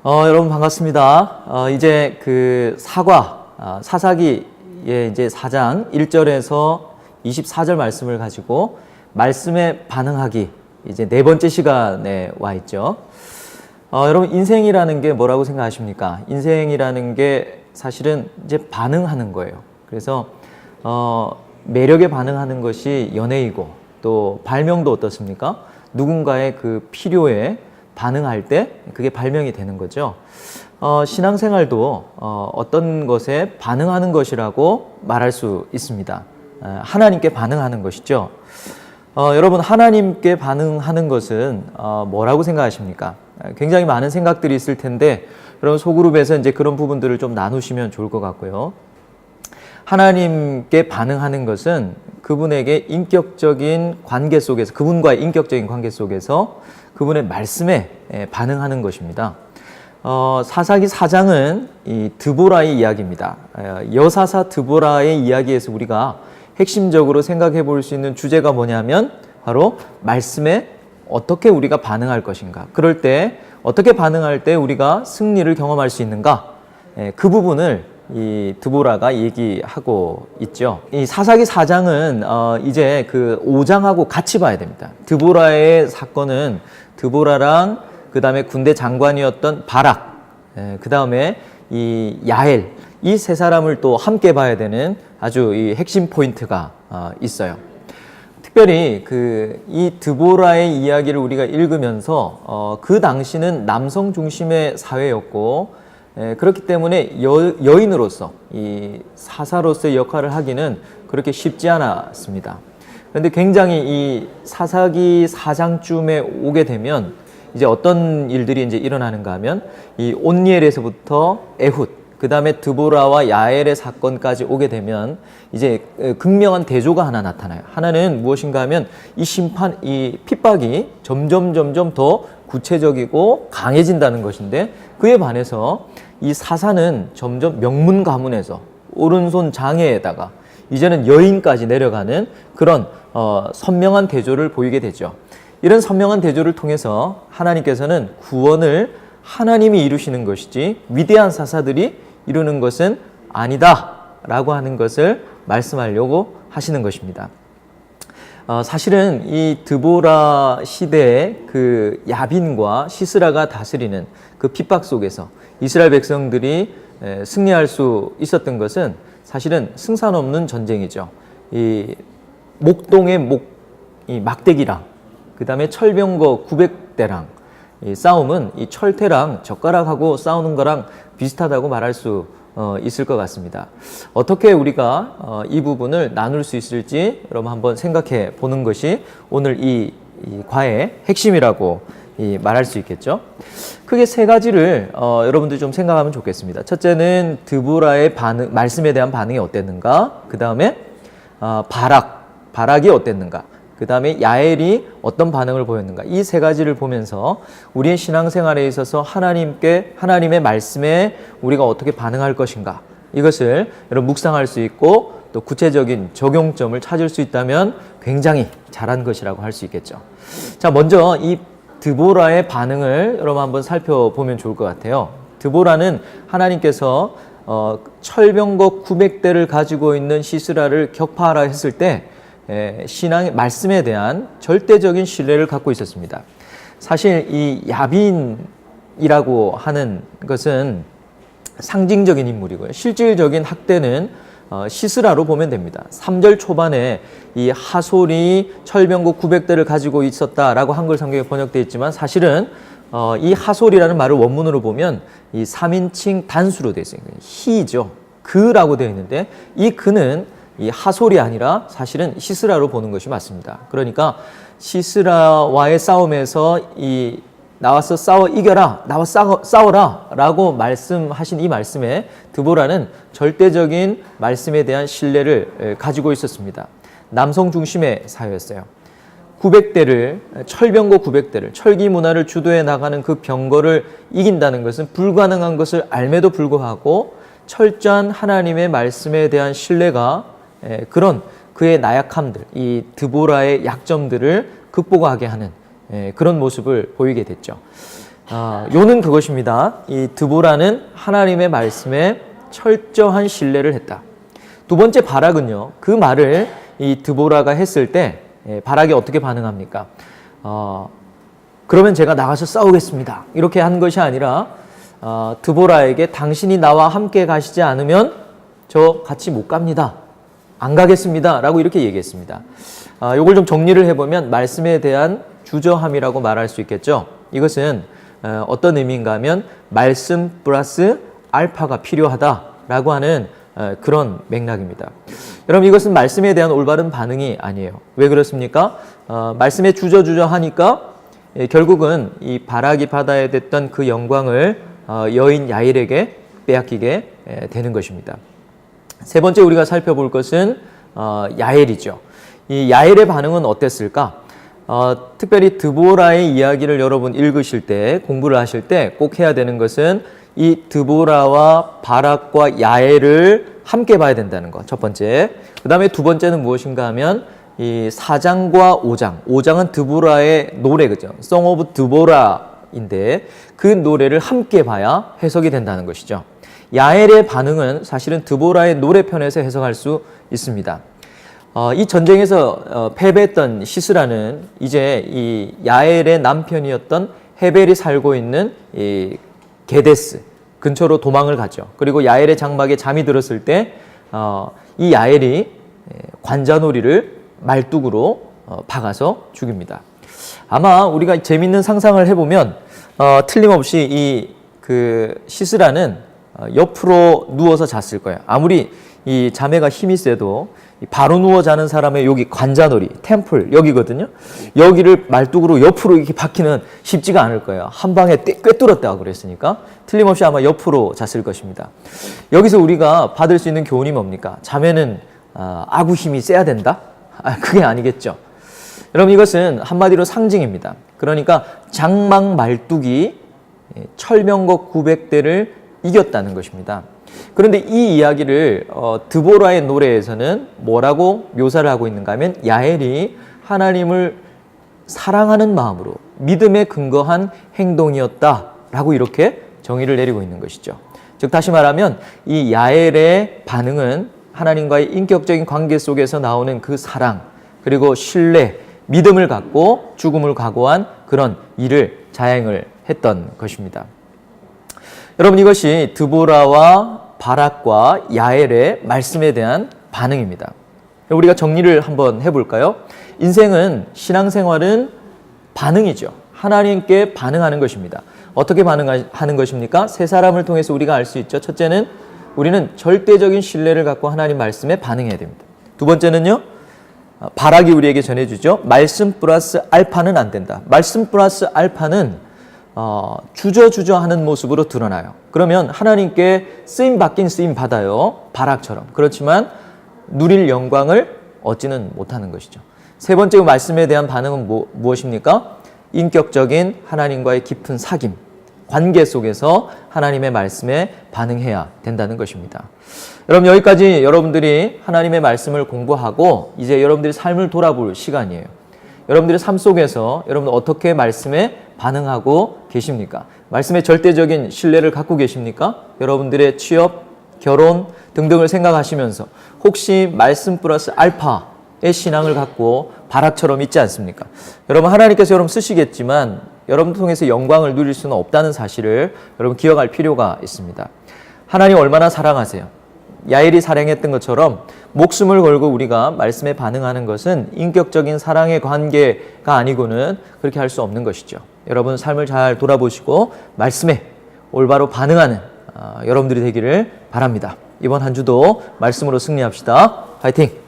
여러분 반갑습니다. 이제 그 사사기의 이제 4장 1절에서 24절 말씀을 가지고 말씀에 반응하기 이제 네 번째 시간에 와 있죠. 여러분 인생이라는 게 뭐라고 생각하십니까? 인생이라는 게 사실은 이제 반응하는 거예요. 그래서 매력에 반응하는 것이 연애이고 또 발명도 어떻습니까? 누군가의 그 필요에 반응할 때 그게 발명이 되는 거죠. 신앙생활도 어떤 것에 반응하는 것이라고 말할 수 있습니다. 하나님께 반응하는 것이죠. 여러분 하나님께 반응하는 것은 뭐라고 생각하십니까? 굉장히 많은 생각들이 있을 텐데 여러분 소그룹에서 이제 그런 부분들을 좀 나누시면 좋을 것 같고요. 하나님께 반응하는 것은 그분에게 인격적인 관계 속에서, 그분과의 인격적인 관계 속에서 그분의 말씀에 반응하는 것입니다. 사사기 4장은 이 드보라의 이야기입니다. 여사사 드보라의 이야기에서 우리가 핵심적으로 생각해 볼 수 있는 주제가 뭐냐면 바로 말씀에 어떻게 우리가 반응할 것인가, 그럴 때 어떻게 반응할 때 우리가 승리를 경험할 수 있는가, 그 부분을 이 드보라가 얘기하고 있죠. 이 사사기 4장은 이제 그 5장하고 같이 봐야 됩니다. 드보라의 사건은 드보라랑 그 다음에 군대 장관이었던 바락, 그 다음에 이 야엘, 이 세 사람을 또 함께 봐야 되는 아주 이 핵심 포인트가 있어요. 특별히 이 드보라의 이야기를 우리가 읽으면서 그 당시는 남성 중심의 사회였고, 그렇기 때문에 여인으로서 이 사사로서의 역할을 하기는 그렇게 쉽지 않았습니다. 그런데 굉장히 이 사사기 4장쯤에 오게 되면 이제 어떤 일들이 이제 일어나는가 하면 이 온니엘에서부터 에훗, 그 다음에 드보라와 야엘의 사건까지 오게 되면 이제 극명한 대조가 하나 나타나요. 하나는 무엇인가 하면 이 핍박이 점점 더 구체적이고 강해진다는 것인데, 그에 반해서 이 사사는 점점 명문 가문에서 오른손 장애에다가 이제는 여인까지 내려가는 그런 선명한 대조를 보이게 되죠. 이런 선명한 대조를 통해서 하나님께서는 구원을 하나님이 이루시는 것이지 위대한 사사들이 이루는 것은 아니다 라고 하는 것을 말씀하려고 하시는 것입니다. 사실은 이 드보라 시대에 그 야빈과 시스라가 다스리는 그 핍박 속에서 이스라엘 백성들이 승리할 수 있었던 것은 사실은 승산 없는 전쟁이죠. 이 목동의 이 막대기랑 그 다음에 철병거 900대랑 이 싸움은 이 철퇴랑 젓가락하고 싸우는 거랑 비슷하다고 말할 수 있을 것 같습니다. 어떻게 우리가 이 부분을 나눌 수 있을지 여러분 한번 생각해 보는 것이 오늘 이 과의 핵심이라고 말할 수 있겠죠. 크게 세 가지를 여러분들 좀 생각하면 좋겠습니다. 첫째는 드보라의 말씀에 대한 반응이 어땠는가, 그 다음에 바락이 어땠는가, 그 다음에 야엘이 어떤 반응을 보였는가, 이 세 가지를 보면서 우리의 신앙생활에 있어서 하나님의 말씀에 우리가 어떻게 반응할 것인가, 이것을 여러분 묵상할 수 있고 또 구체적인 적용점을 찾을 수 있다면 굉장히 잘한 것이라고 할 수 있겠죠. 자, 먼저 이 드보라의 반응을 여러분 한번 살펴보면 좋을 것 같아요. 드보라는 하나님께서 철병거 900대를 가지고 있는 시스라를 격파하라 했을 때 신앙의 말씀에 대한 절대적인 신뢰를 갖고 있었습니다. 사실 이 야빈이라고 하는 것은 상징적인 인물이고요. 실질적인 학대는 시스라로 보면 됩니다. 3절 초반에 이 하솔이 철병거 900대를 가지고 있었다라고 한글 성경에 번역되어 있지만 사실은 이 하솔이라는 말을 원문으로 보면 이 3인칭 단수로 되어 있어요. 히죠. 그라고 되어 있는데 이 그는 이 하솔이 아니라 사실은 시스라로 보는 것이 맞습니다. 그러니까 시스라와의 싸움에서 나와서 싸워 이겨라, 나와 싸워라 라고 말씀하신 이 말씀에 드보라는 절대적인 말씀에 대한 신뢰를 가지고 있었습니다. 남성 중심의 사회였어요. 900대를, 철병거 900대를, 철기 문화를 주도해 나가는 그 병거를 이긴다는 것은 불가능한 것을 알매도 불구하고 철저한 하나님의 말씀에 대한 신뢰가 그런 그의 나약함들, 이 드보라의 약점들을 극복하게 하는 그런 모습을 보이게 됐죠. 요는 그것입니다. 이 드보라는 하나님의 말씀에 철저한 신뢰를 했다. 두 번째 바락은요, 그 말을 이 드보라가 했을 때 바락이 어떻게 반응합니까? 그러면 제가 나가서 싸우겠습니다. 이렇게 한 것이 아니라 드보라에게 당신이 나와 함께 가시지 않으면 저 같이 못 갑니다. 안 가겠습니다. 라고 이렇게 얘기했습니다. 이걸 좀 정리를 해보면 말씀에 대한 주저함이라고 말할 수 있겠죠. 이것은 어떤 의미인가 하면 말씀 플러스 알파가 필요하다라고 하는 그런 맥락입니다. 여러분, 이것은 말씀에 대한 올바른 반응이 아니에요. 왜 그렇습니까? 말씀에 주저하니까 결국은 이 바락이 받아야 됐던 그 영광을 여인 야일에게 빼앗기게 되는 것입니다. 세 번째 우리가 살펴볼 것은 야엘이죠. 이 야엘의 반응은 어땠을까? 특별히 드보라의 이야기를 여러분 읽으실 때, 공부를 하실 때 꼭 해야 되는 것은 이 드보라와 바락과 야엘을 함께 봐야 된다는 것, 첫 번째. 그 다음에 두 번째는 무엇인가 하면 이 4장과 5장, 5장은 드보라의 노래, 그죠? Song of 드보라인데 그 노래를 함께 봐야 해석이 된다는 것이죠. 야엘의 반응은 사실은 드보라의 노래편에서 해석할 수 있습니다. 이 전쟁에서 패배했던 시스라는 이제 이 야엘의 남편이었던 헤벨이 살고 있는 이 게데스 근처로 도망을 가죠. 그리고 야엘의 장막에 잠이 들었을 때 이 야엘이 관자놀이를 말뚝으로 박아서 죽입니다. 아마 우리가 재밌는 상상을 해보면 틀림없이 이 그 시스라는 옆으로 누워서 잤을 거예요. 아무리 이 자매가 힘이 세도 바로 누워 자는 사람의 여기 관자놀이, 템플 여기거든요. 여기를 말뚝으로 옆으로 이렇게 박히는 쉽지가 않을 거예요. 한 방에 꿰뚫었다고 그랬으니까 틀림없이 아마 옆으로 잤을 것입니다. 여기서 우리가 받을 수 있는 교훈이 뭡니까? 자매는 아구 힘이 세야 된다? 그게 아니겠죠. 여러분, 이것은 한마디로 상징입니다. 그러니까 장막 말뚝이 철병거 900대를 이겼다는 것입니다. 그런데 이 이야기를 드보라의 노래에서는 뭐라고 묘사를 하고 있는가 하면 야엘이 하나님을 사랑하는 마음으로 믿음에 근거한 행동이었다라고 이렇게 정의를 내리고 있는 것이죠. 즉 다시 말하면 이 야엘의 반응은 하나님과의 인격적인 관계 속에서 나오는 그 사랑, 그리고 신뢰, 믿음을 갖고 죽음을 각오한 그런 일을 자행을 했던 것입니다. 여러분, 이것이 드보라와 바락과 야엘의 말씀에 대한 반응입니다. 우리가 정리를 한번 해볼까요? 인생은, 신앙생활은 반응이죠. 하나님께 반응하는 것입니다. 어떻게 반응하는 것입니까? 세 사람을 통해서 우리가 알 수 있죠. 첫째는 우리는 절대적인 신뢰를 갖고 하나님 말씀에 반응해야 됩니다. 두 번째는요, 바락이 우리에게 전해주죠. 말씀 플러스 알파는 안 된다. 말씀 플러스 알파는 주저하는 모습으로 드러나요. 그러면 하나님께 쓰임 받긴 쓰임 받아요. 바락처럼. 그렇지만 누릴 영광을 얻지는 못하는 것이죠. 세 번째 말씀에 대한 반응은 무엇입니까? 인격적인 하나님과의 깊은 사귐, 관계 속에서 하나님의 말씀에 반응해야 된다는 것입니다. 여러분, 여기까지 여러분들이 하나님의 말씀을 공부하고 이제 여러분들이 삶을 돌아볼 시간이에요. 여러분들의 삶 속에서 여러분 어떻게 말씀에 반응하고 계십니까? 말씀에 절대적인 신뢰를 갖고 계십니까? 여러분들의 취업, 결혼 등등을 생각하시면서 혹시 말씀 플러스 알파의 신앙을 갖고 바락처럼 있지 않습니까? 여러분, 하나님께서 여러분 쓰시겠지만 여러분 통해서 영광을 누릴 수는 없다는 사실을 여러분 기억할 필요가 있습니다. 하나님 얼마나 사랑하세요? 야엘이 사랑했던 것처럼 목숨을 걸고 우리가 말씀에 반응하는 것은 인격적인 사랑의 관계가 아니고는 그렇게 할 수 없는 것이죠. 여러분 삶을 잘 돌아보시고 말씀에 올바로 반응하는 여러분들이 되기를 바랍니다. 이번 한 주도 말씀으로 승리합시다. 파이팅!